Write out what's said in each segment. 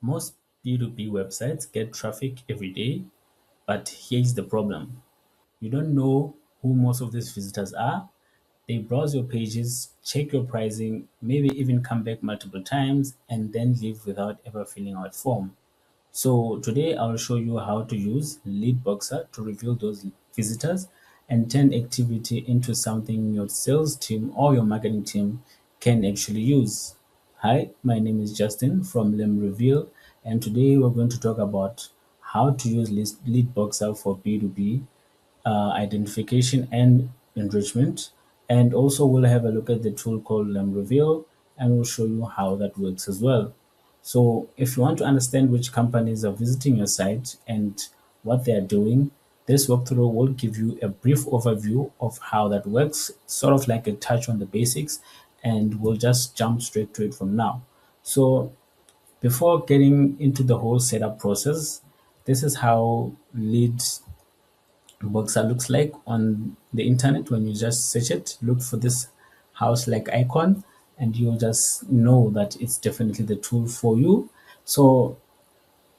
Most B2B websites get traffic every day, but here's the problem. You don't know who most of these visitors are. They browse your pages, check your pricing, maybe even come back multiple times, and then leave without ever filling out form. So today I'll show you how to use LeadBoxer to reveal those visitors and turn activity into something your sales team or your marketing team can actually use. Hi, my name is Justin from LemReveal, and today we're going to talk about how to use LeadBoxer for B2B identification and enrichment. And also we'll have a look at the tool called LemReveal, and we'll show you how that works as well. So if you want to understand which companies are visiting your site and what they are doing, this walkthrough will give you a brief overview of how that works, sort of like a touch on the basics, and we'll just jump straight to it from now. So before getting into the whole setup process, this is how LeadBoxer looks like on the internet. When you just search it, look for this house like icon, and you'll just know that it's definitely the tool for you. So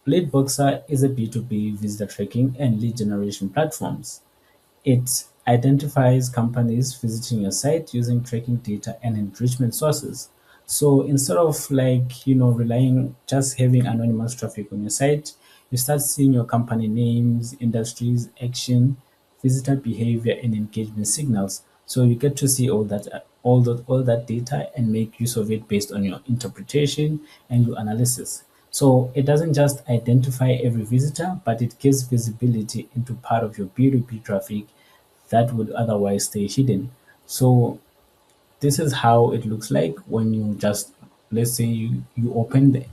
LeadBoxer is a B2B visitor tracking and lead generation platforms. It identifies companies visiting your site using tracking data and enrichment sources. So instead of relying just having anonymous traffic on your site, you start seeing your company names, industries, action, visitor behavior, and engagement signals. So you get to see all that data and make use of it based on your interpretation and your analysis. So it doesn't just identify every visitor, but it gives visibility into part of your B2B traffic that would otherwise stay hidden. So this is how it looks like when you just, let's say you open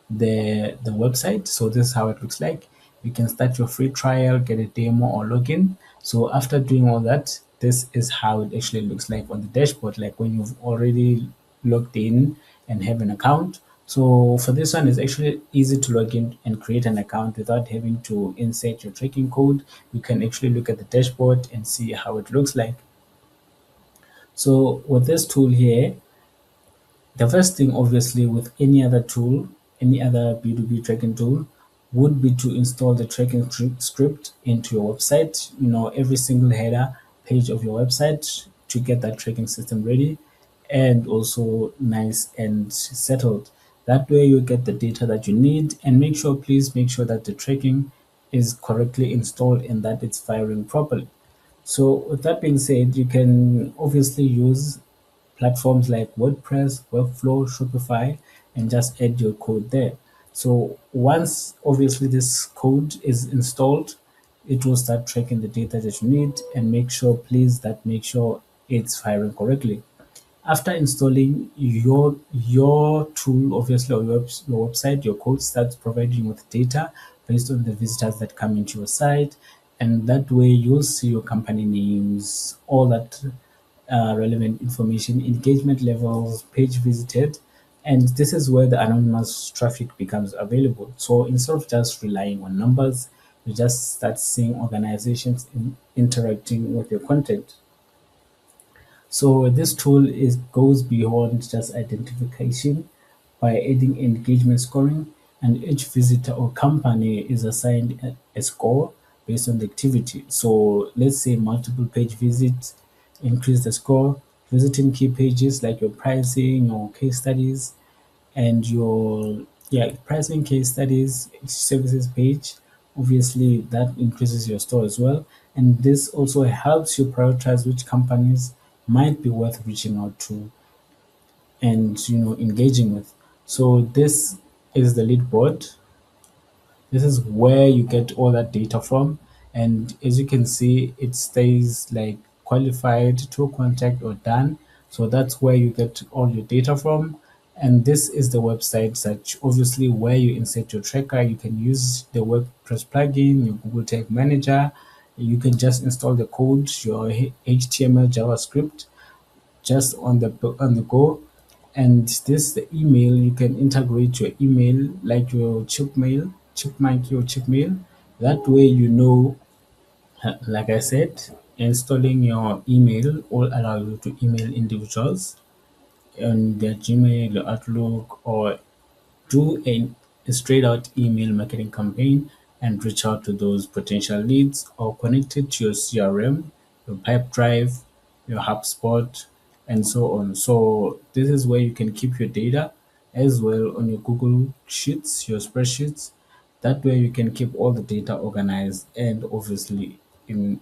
the website. So this is how it looks like. You can start your free trial, get a demo or login. So after doing all that, this is how it actually looks like on the dashboard, like when you've already logged in and have an account. So for this one, it's actually easy to log in and create an account without having to insert your tracking code. You can actually look at the dashboard and see how it looks like. So with this tool here, the first thing, obviously, with any other tool, any other B2B tracking tool, would be to install the tracking script into your website, every single header page of your website to get that tracking system ready and also nice and settled. That way you get the data that you need, and please make sure that the tracking is correctly installed and that it's firing properly. So with that being said, you can obviously use platforms like WordPress, Webflow, Shopify, and just add your code there. So once obviously this code is installed, it will start tracking the data that you need, and make sure it's firing correctly. After installing your tool, obviously, or your website, your code starts providing with data based on the visitors that come into your site, and that way you'll see your company names, all that relevant information, engagement levels, page visited, and this is where the anonymous traffic becomes available. So instead of just relying on numbers, you just start seeing organizations interacting with your content. So this tool goes beyond just identification by adding engagement scoring, and each visitor or company is assigned a score based on the activity. So let's say multiple page visits increase the score, visiting key pages like your pricing, your case studies, and your pricing case studies services page, obviously that increases your store as well, and this also helps you prioritize which companies might be worth reaching out to and engaging with. So this is the lead board. This is where you get all that data from, and as you can see, it stays like qualified, to contact, or done. So that's where you get all your data from. And this is the website that obviously where you insert your tracker. You can use the WordPress plugin, your Google Tag Manager. You can just install the code, your HTML, JavaScript, just on the go. And this the email, you can integrate your email like your chipmunk your chipmail. That way like I said, installing your email will allow you to email individuals on their Gmail or Outlook, or do a straight out email marketing campaign and reach out to those potential leads, or connect it to your CRM, your Pipedrive, your HubSpot, and so on. So this is where you can keep your data as well on your Google Sheets, your spreadsheets. That way you can keep all the data organized and obviously in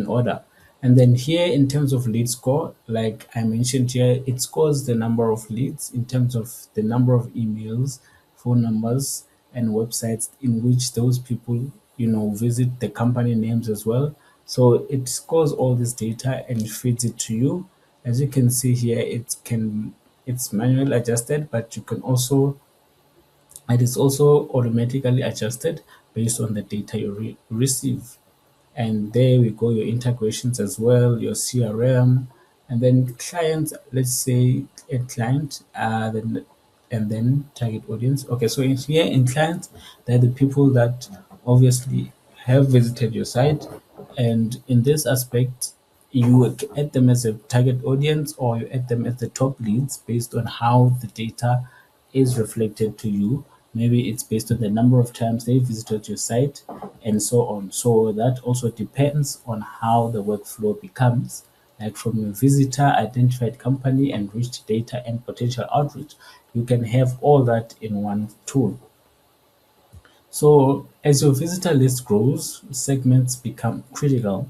order. And then here in terms of lead score, like I mentioned here, it scores the number of leads in terms of the number of emails, phone numbers, and websites in which those people, visit the company names as well. So it scores all this data and feeds it to you. As you can see here, it's manually adjusted, but it is also automatically adjusted based on the data you receive. And there we go, your integrations as well, your CRM, and then clients. Let's say a client, then and then target audience. Okay, so in here in clients, they're the people that obviously have visited your site, and in this aspect, you add them as a target audience, or you add them as the top leads based on how the data is reflected to you. Maybe it's based on the number of times they visited your site and so on. So that also depends on how the workflow becomes, like from your visitor, identified company, enriched data, and potential outreach. You can have all that in one tool. So as your visitor list grows, segments become critical,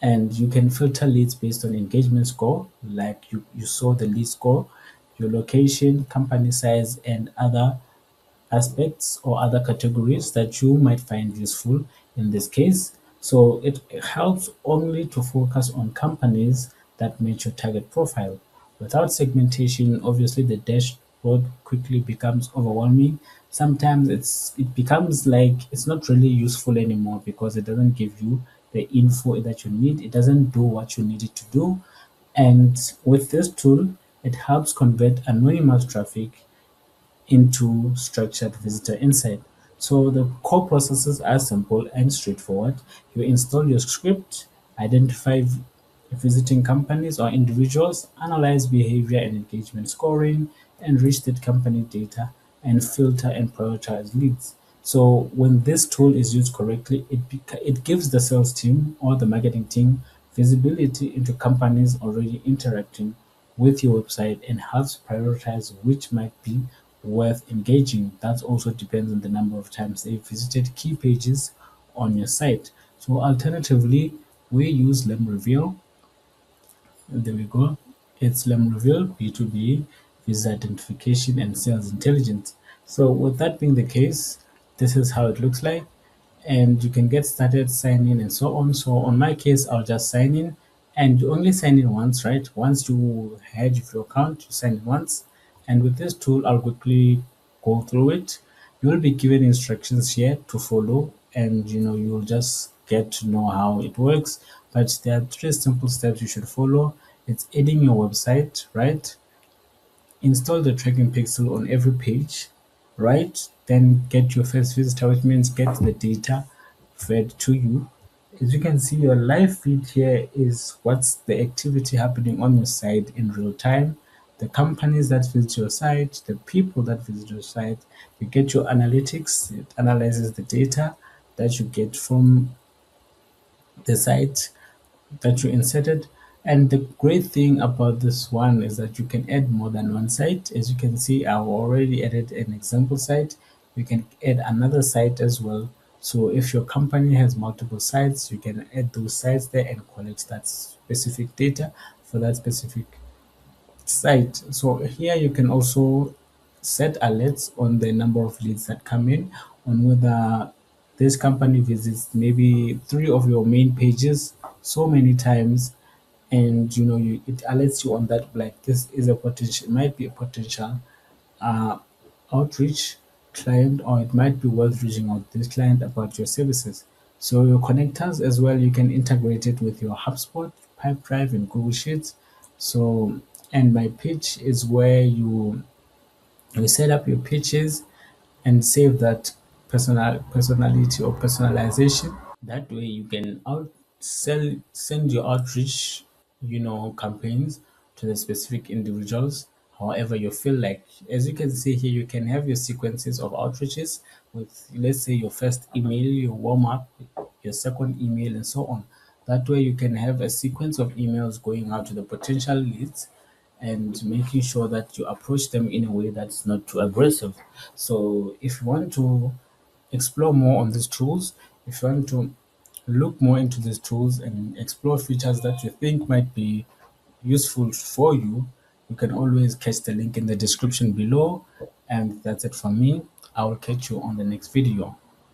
and you can filter leads based on engagement score, like you saw the lead score, your location, company size, and other aspects or other categories that you might find useful in this case. So it helps only to focus on companies that match your target profile. Without segmentation, obviously the dashboard quickly becomes overwhelming. Sometimes it becomes like it's not really useful anymore because it doesn't give you the info that you need. It doesn't do what you need it to do. And with this tool, it helps convert anonymous traffic into structured visitor insight. So the core processes are simple and straightforward. You install your script, identify visiting companies or individuals, analyze behavior and engagement scoring, enrich that company data, and filter and prioritize leads. So when this tool is used correctly, it gives the sales team or the marketing team visibility into companies already interacting with your website and helps prioritize which might be worth engaging. That also depends on the number of times they visited key pages on your site. So alternatively, we use LemReveal. There we go. It's LemReveal B2B, visa identification, and sales intelligence. So with that being the case, this is how it looks like, and you can get started, sign in, and so on. So on my case, I'll just sign in, and you only sign in once, right? Once you had your account, you sign in once. And with this tool, I'll quickly go through it. You will be given instructions here to follow, and you'll just get to know how it works. But there are three simple steps you should follow. It's adding your website, right? Install the tracking pixel on every page, right? Then get your first visitor, which means get the data fed to you. As you can see, your live feed here is what's the activity happening on your site in real time, the companies that visit your site, the people that visit your site. You get your analytics, it analyzes the data that you get from the site that you inserted. And the great thing about this one is that you can add more than one site. As you can see, I've already added an example site. You can add another site as well. So if your company has multiple sites, you can add those sites there and collect that specific data for that specific site. So here you can also set alerts on the number of leads that come in, on whether this company visits maybe three of your main pages so many times, and it alerts you on that, like this is a potential, might be a potential uh, outreach client, or it might be worth reaching out to this client about your services. So your connectors as well, you can integrate it with your HubSpot, Pipedrive, and Google Sheets. So, and my pitch is where you set up your pitches and save that personality or personalization. That way you can send your outreach, campaigns to the specific individuals. however you feel like. As you can see here, you can have your sequences of outreaches with, let's say, your first email, your warm up, your second email, and so on. That way you can have a sequence of emails going out to the potential leads and making sure that you approach them in a way that's not too aggressive. So if you want to explore more on these tools, if you want to look more into these tools and explore features that you think might be useful for you, you can always catch the link in the description below. And that's it from me. I will catch you on the next video.